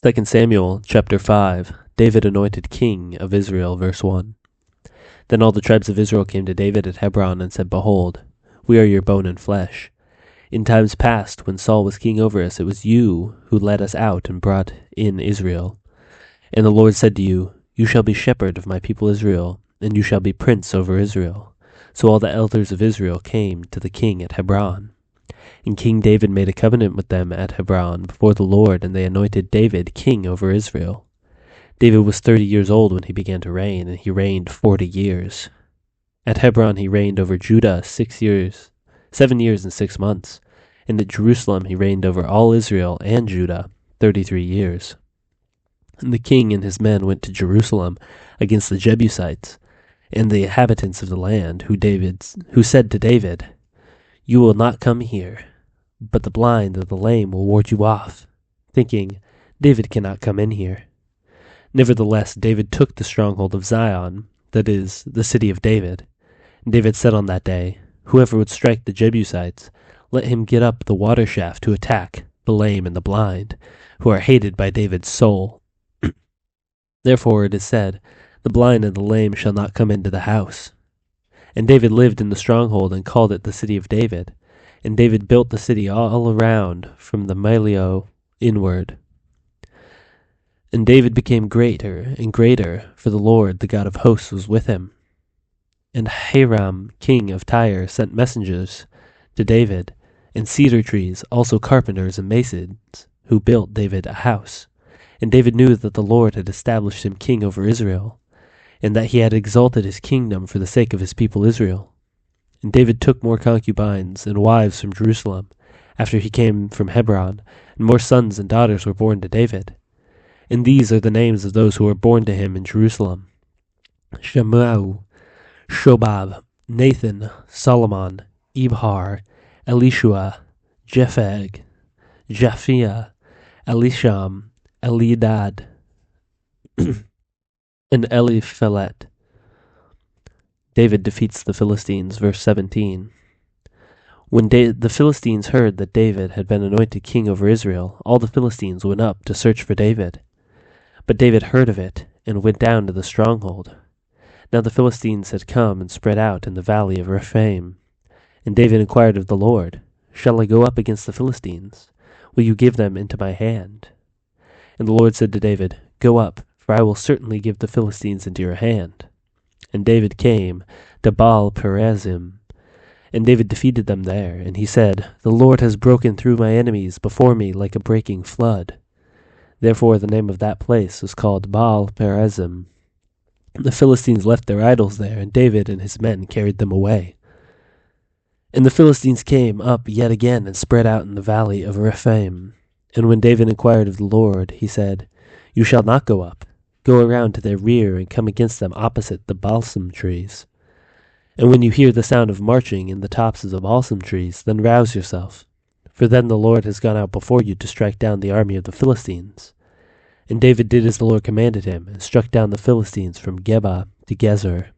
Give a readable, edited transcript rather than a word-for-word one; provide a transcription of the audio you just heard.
2 Samuel chapter 5. David anointed king of Israel, verse 1. Then all the tribes of Israel came to David at Hebron and said, Behold, we are your bone and flesh. In times past, when Saul was king over us, it was you who led us out and brought in Israel. And the Lord said to you, You shall be shepherd of my people Israel, and you shall be prince over Israel. So all the elders of Israel came to the king at Hebron. And King David made a covenant with them at Hebron before the Lord, and they anointed David king over Israel. David was 30 years old when he began to reign, and he reigned 40 years. At Hebron he reigned over Judah 7 years and 6 months, and at Jerusalem he reigned over all Israel and Judah 33 years. And the king and his men went to Jerusalem against the Jebusites and the inhabitants of the land, who said to David, You will not come here, but the blind and the lame will ward you off, thinking, David cannot come in here. Nevertheless, David took the stronghold of Zion, that is, the city of David. And David said on that day, Whoever would strike the Jebusites, let him get up the water shaft to attack the lame and the blind, who are hated by David's soul. Therefore it is said, The blind and the lame shall not come into the house. And David lived in the stronghold and called it the city of David. And David built the city all around from the Milio inward. And David became greater and greater, for the Lord, the God of hosts, was with him. And Hiram, king of Tyre, sent messengers to David, and cedar trees, also carpenters and masons, who built David a house. And David knew that the Lord had established him king over Israel, and that he had exalted his kingdom for the sake of his people Israel. And David took more concubines and wives from Jerusalem, after he came from Hebron, and more sons and daughters were born to David. And these are the names of those who were born to him in Jerusalem: Shammua, Shobab, Nathan, Solomon, Ibhar, Elishua, Jepheg, Japhia, Elisham, Elidad, and Eliphelet. David defeats the Philistines, verse 17. When the Philistines heard that David had been anointed king over Israel, all the Philistines went up to search for David. But David heard of it and went down to the stronghold. Now the Philistines had come and spread out in the valley of Rephaim. And David inquired of the Lord, Shall I go up against the Philistines? Will you give them into my hand? And the Lord said to David, Go up, for I will certainly give the Philistines into your hand. And David came to Baal-perazim, and David defeated them there. And he said, The Lord has broken through my enemies before me like a breaking flood. Therefore the name of that place was called Baal-perazim. The Philistines left their idols there, and David and his men carried them away. And the Philistines came up yet again and spread out in the valley of Rephaim. And when David inquired of the Lord, he said, You shall not go up. Go around to their rear and come against them opposite the balsam trees. And when you hear the sound of marching in the tops of the balsam trees, then rouse yourself. For then the Lord has gone out before you to strike down the army of the Philistines. And David did as the Lord commanded him, and struck down the Philistines from Geba to Gezer.